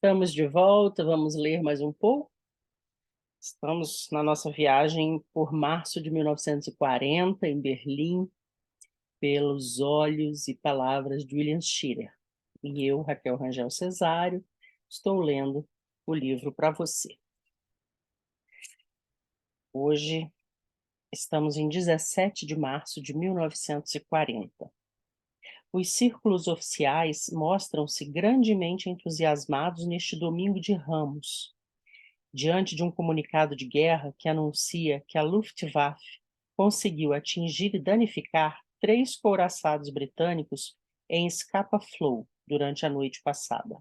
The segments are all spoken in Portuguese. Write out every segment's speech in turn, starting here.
Estamos de volta, vamos ler mais um pouco? Estamos na nossa viagem por março de 1940, em Berlim, pelos olhos e palavras de William Shirer. E eu, Raquel Rangel Cesário, estou lendo o livro para você. Hoje estamos em 17 de março de 1940. Os círculos oficiais mostram-se grandemente entusiasmados neste domingo de Ramos, diante de um comunicado de guerra que anuncia que a Luftwaffe conseguiu atingir e danificar 3 couraçados britânicos em Scapa Flow durante a noite passada.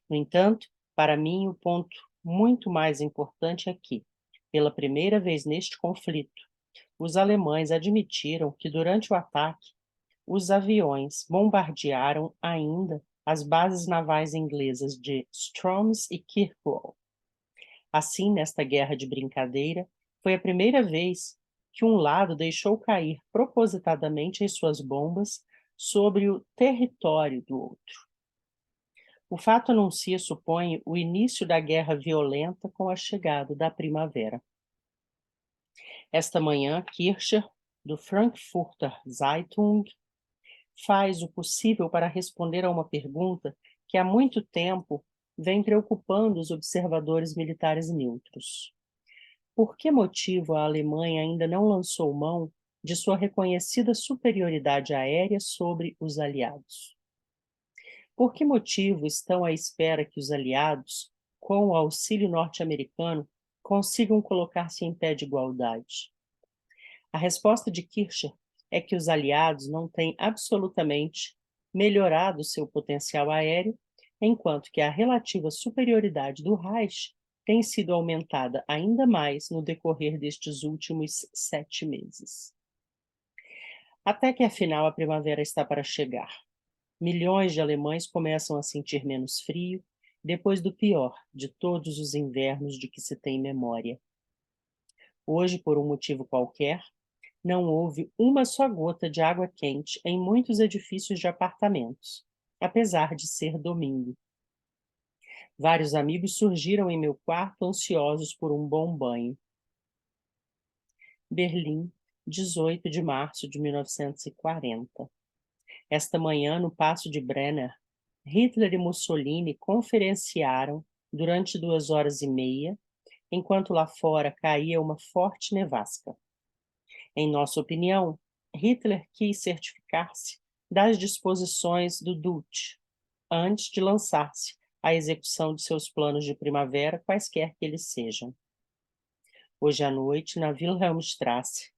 No entanto, para mim, o ponto muito mais importante é que, pela primeira vez neste conflito, os alemães admitiram que durante o ataque, os aviões bombardearam ainda as bases navais inglesas de Stroms e Kirkwall. Assim, nesta guerra de brincadeira, foi a primeira vez que um lado deixou cair propositadamente as suas bombas sobre o território do outro. O fato anuncia, suponho, o início da guerra violenta com a chegada da primavera. Esta manhã, Kircher, do Frankfurter Zeitung, faz o possível para responder a uma pergunta que há muito tempo vem preocupando os observadores militares neutros. Por que motivo a Alemanha ainda não lançou mão de sua reconhecida superioridade aérea sobre os aliados? Por que motivo estão à espera que os aliados, com o auxílio norte-americano, consigam colocar-se em pé de igualdade? A resposta de Kircher é que os aliados não têm absolutamente melhorado seu potencial aéreo, enquanto que a relativa superioridade do Reich tem sido aumentada ainda mais no decorrer destes últimos 7 meses. Até que afinal a primavera está para chegar. Milhões de alemães começam a sentir menos frio, depois do pior de todos os invernos de que se tem memória. Hoje, por um motivo qualquer, não houve uma só gota de água quente em muitos edifícios de apartamentos, apesar de ser domingo. Vários amigos surgiram em meu quarto ansiosos por um bom banho. Berlim, 18 de março de 1940. Esta manhã, no Paço de Brenner, Hitler e Mussolini conferenciaram durante 2 horas e meia, enquanto lá fora caía uma forte nevasca. Em nossa opinião, Hitler quis certificar-se das disposições do Dutch antes de lançar-se à execução de seus planos de primavera, quaisquer que eles sejam. Hoje à noite, na Wilhelmstrasse,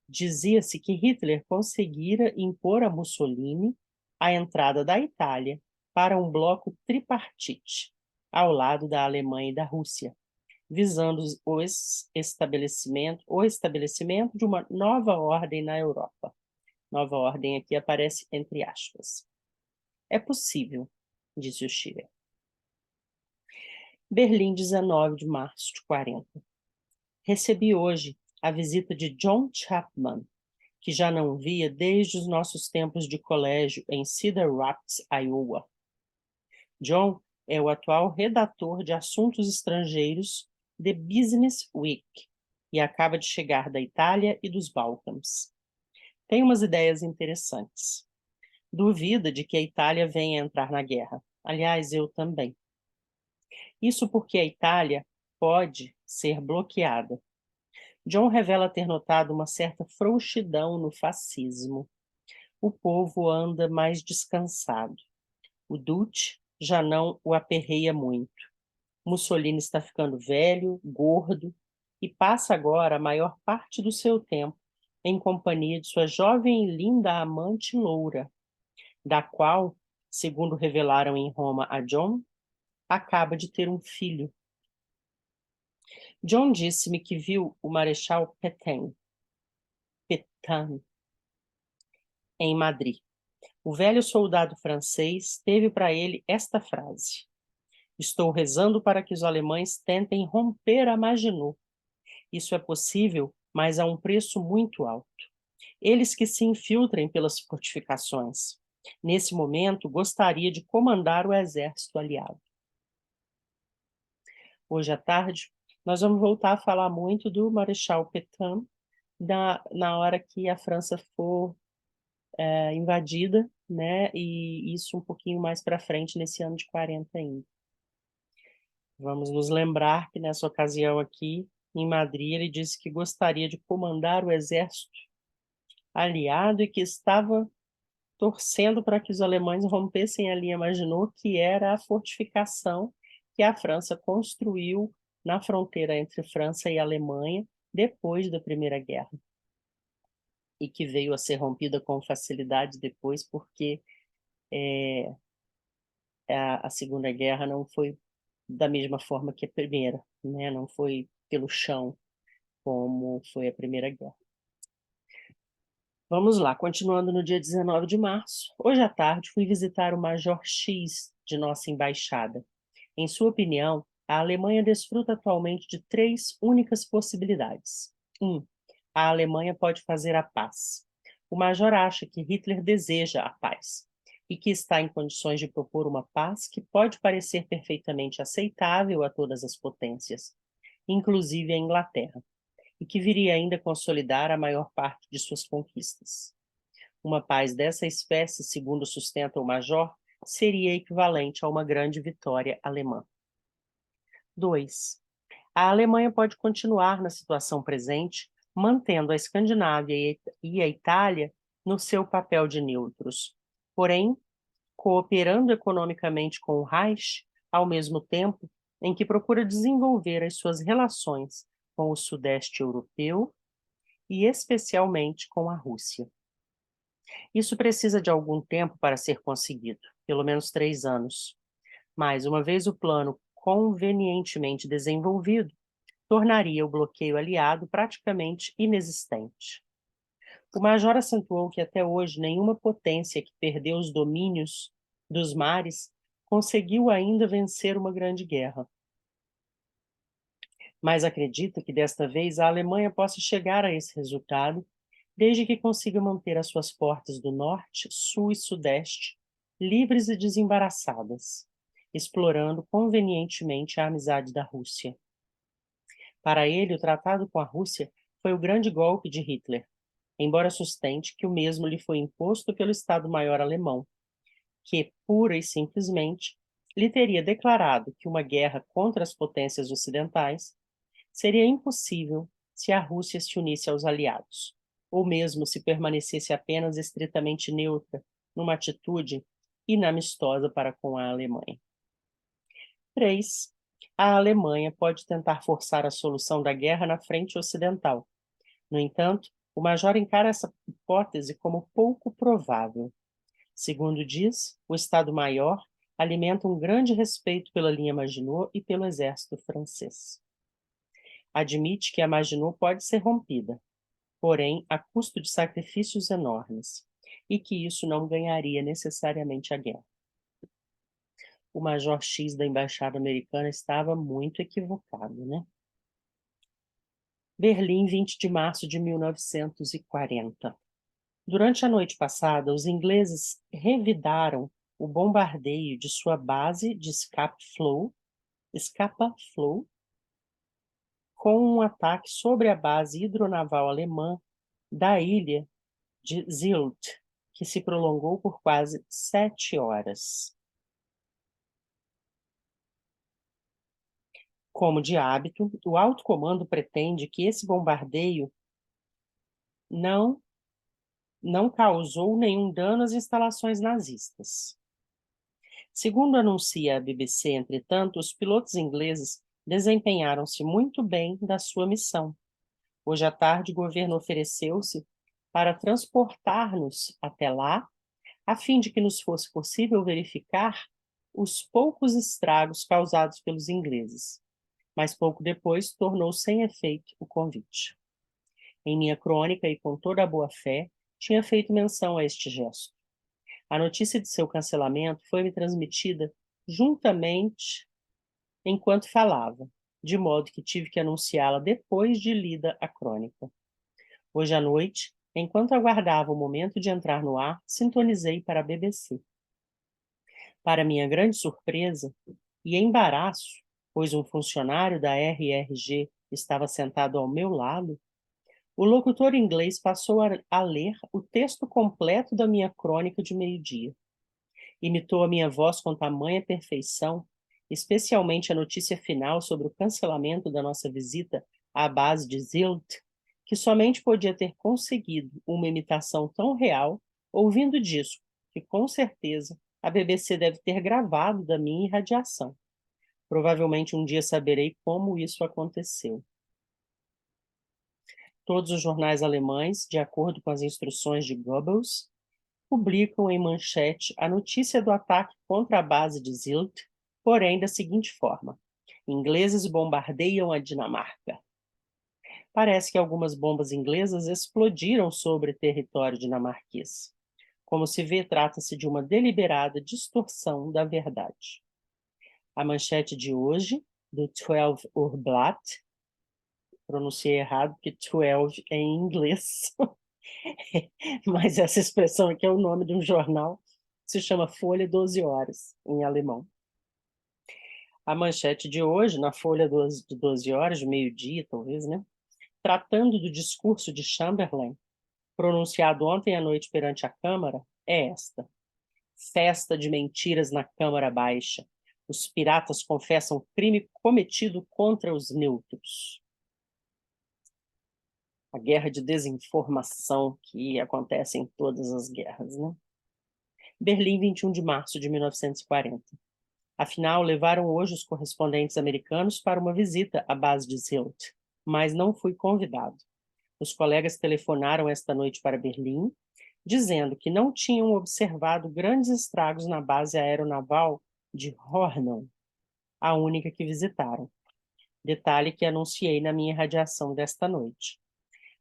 dizia-se que Hitler conseguira impor a Mussolini a entrada da Itália para um bloco tripartite, ao lado da Alemanha e da Rússia, visando o estabelecimento de uma nova ordem na Europa. Nova ordem aqui aparece entre aspas. É possível, disse o Schiller. Berlim, 19 de março de 40. Recebi hoje a visita de John Chapman, que já não via desde os nossos tempos de colégio em Cedar Rapids, Iowa. John é o atual redator de assuntos estrangeiros de Business Week e acaba de chegar da Itália e dos Balcãs. Tem umas ideias interessantes. Duvida de que a Itália venha entrar na guerra. Aliás, eu também. Isso porque a Itália pode ser bloqueada. John revela ter notado uma certa frouxidão no fascismo. O povo anda mais descansado. O Dutch já não o aperreia muito. Mussolini está ficando velho, gordo, e passa agora a maior parte do seu tempo em companhia de sua jovem e linda amante loura, da qual, segundo revelaram em Roma a John, acaba de ter um filho. John disse-me que viu o Marechal Pétain em Madrid. O velho soldado francês teve para ele esta frase: "Estou rezando para que os alemães tentem romper a Maginot. Isso é possível, mas a um preço muito alto. Eles que se infiltrem pelas fortificações. Nesse momento, gostaria de comandar o exército aliado. Hoje à tarde, nós vamos voltar a falar muito do Marechal Pétain, na hora que a França for invadida, né, e isso um pouquinho mais para frente, nesse ano de 40 ainda. Vamos nos lembrar que nessa ocasião aqui, em Madrid, ele disse que gostaria de comandar o exército aliado e que estava torcendo para que os alemães rompessem a linha Maginot, que era a fortificação que a França construiu na fronteira entre França e Alemanha depois da Primeira Guerra. E que veio a ser rompida com facilidade depois, porque a Segunda Guerra não foi da mesma forma que a Primeira, né? Não foi pelo chão, como foi a Primeira Guerra. Vamos lá, continuando no dia 19 de março, hoje à tarde fui visitar o Major X de nossa embaixada. Em sua opinião, a Alemanha desfruta atualmente de 3 únicas possibilidades. 1. A Alemanha pode fazer a paz. O Major acha que Hitler deseja a paz e que está em condições de propor uma paz que pode parecer perfeitamente aceitável a todas as potências, inclusive a Inglaterra, e que viria ainda consolidar a maior parte de suas conquistas. Uma paz dessa espécie, segundo sustenta o Major, seria equivalente a uma grande vitória alemã. 2. A Alemanha pode continuar na situação presente, mantendo a Escandinávia e a Itália no seu papel de neutros, porém, cooperando economicamente com o Reich, ao mesmo tempo em que procura desenvolver as suas relações com o Sudeste Europeu e especialmente com a Rússia. Isso precisa de algum tempo para ser conseguido, pelo menos 3 anos. Mas, uma vez o plano convenientemente desenvolvido, tornaria o bloqueio aliado praticamente inexistente. O Major acentuou que até hoje nenhuma potência que perdeu os domínios dos mares conseguiu ainda vencer uma grande guerra. Mas acredita que desta vez a Alemanha possa chegar a esse resultado, desde que consiga manter as suas portas do norte, sul e sudeste livres e desembaraçadas, explorando convenientemente a amizade da Rússia. Para ele, o tratado com a Rússia foi o grande golpe de Hitler, embora sustente que o mesmo lhe foi imposto pelo Estado-Maior alemão, que, pura e simplesmente, lhe teria declarado que uma guerra contra as potências ocidentais seria impossível se a Rússia se unisse aos aliados, ou mesmo se permanecesse apenas estritamente neutra numa atitude inamistosa para com a Alemanha. 3. A Alemanha pode tentar forçar a solução da guerra na frente ocidental. No entanto, o Major encara essa hipótese como pouco provável. Segundo diz, o Estado-Maior alimenta um grande respeito pela linha Maginot e pelo exército francês. Admite que a Maginot pode ser rompida, porém a custo de sacrifícios enormes, e que isso não ganharia necessariamente a guerra. O Major X da Embaixada Americana estava muito equivocado, né? Berlim, 20 de março de 1940. Durante a noite passada, os ingleses revidaram o bombardeio de sua base de Scapa Flow, com um ataque sobre a base hidronaval alemã da ilha de Sylt, que se prolongou por quase 7 horas. Como de hábito, o alto comando pretende que esse bombardeio não causou nenhum dano às instalações nazistas. Segundo anuncia a BBC, entretanto, os pilotos ingleses desempenharam-se muito bem da sua missão. Hoje à tarde, o governo ofereceu-se para transportar-nos até lá, a fim de que nos fosse possível verificar os poucos estragos causados pelos ingleses. Mas pouco depois tornou sem efeito o convite. Em minha crônica, e com toda a boa-fé, tinha feito menção a este gesto. A notícia de seu cancelamento foi-me transmitida juntamente enquanto falava, de modo que tive que anunciá-la depois de lida a crônica. Hoje à noite, Enquanto aguardava o momento de entrar no ar, sintonizei para a BBC. Para minha grande surpresa e embaraço, pois um funcionário da RRG estava sentado ao meu lado, o locutor inglês passou a ler o texto completo da minha crônica de meio-dia. Imitou a minha voz com tamanha perfeição, especialmente a notícia final sobre o cancelamento da nossa visita à base de Zilt, que somente podia ter conseguido uma imitação tão real ouvindo disso, que com certeza a BBC deve ter gravado da minha irradiação. Provavelmente um dia saberei como isso aconteceu. Todos os jornais alemães, de acordo com as instruções de Goebbels, publicam em manchete a notícia do ataque contra a base de Zilt, porém da seguinte forma: ingleses bombardeiam a Dinamarca. Parece que algumas bombas inglesas explodiram sobre território dinamarquês. Como se vê, trata-se de uma deliberada distorção da verdade. A manchete de hoje, do 12 Urblatt, pronunciei errado porque 12 é em inglês, mas essa expressão aqui é o nome de um jornal que se chama Folha 12 Horas, em alemão. A manchete de hoje, na Folha de 12 Horas, de meio-dia talvez, né? Tratando do discurso de Chamberlain, pronunciado ontem à noite perante a Câmara, é esta: festa de mentiras na Câmara Baixa. Os piratas confessam crime cometido contra os neutros. A guerra de desinformação que acontece em todas as guerras, né? Berlim, 21 de março de 1940. Afinal, levaram hoje os correspondentes americanos para uma visita à base de Zilt, mas não fui convidado. Os colegas telefonaram esta noite para Berlim, dizendo que não tinham observado grandes estragos na base aeronaval de Hornum, a única que visitaram. Detalhe que anunciei na minha radiação desta noite.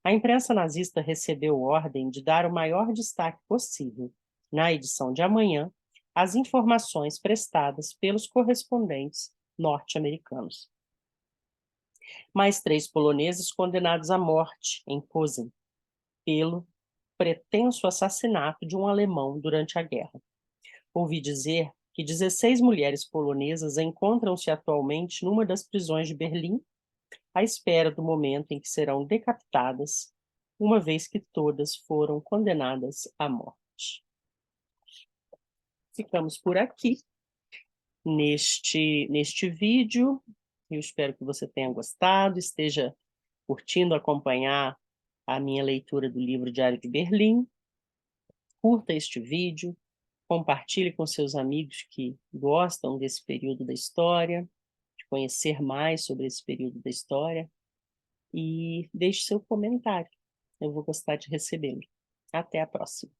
A imprensa nazista recebeu ordem de dar o maior destaque possível, na edição de amanhã, às informações prestadas pelos correspondentes norte-americanos. Mais 3 poloneses condenados à morte em Posen, pelo pretenso assassinato de um alemão durante a guerra. Ouvi dizer que 16 mulheres polonesas encontram-se atualmente numa das prisões de Berlim, à espera do momento em que serão decapitadas, uma vez que todas foram condenadas à morte. Ficamos por aqui neste vídeo. Eu espero que você tenha gostado, esteja curtindo acompanhar a minha leitura do livro Diário de Berlim. Curta este vídeo, compartilhe com seus amigos que gostam desse período da história, de conhecer mais sobre esse período da história, e deixe seu comentário. Eu vou gostar de recebê-lo. Até a próxima.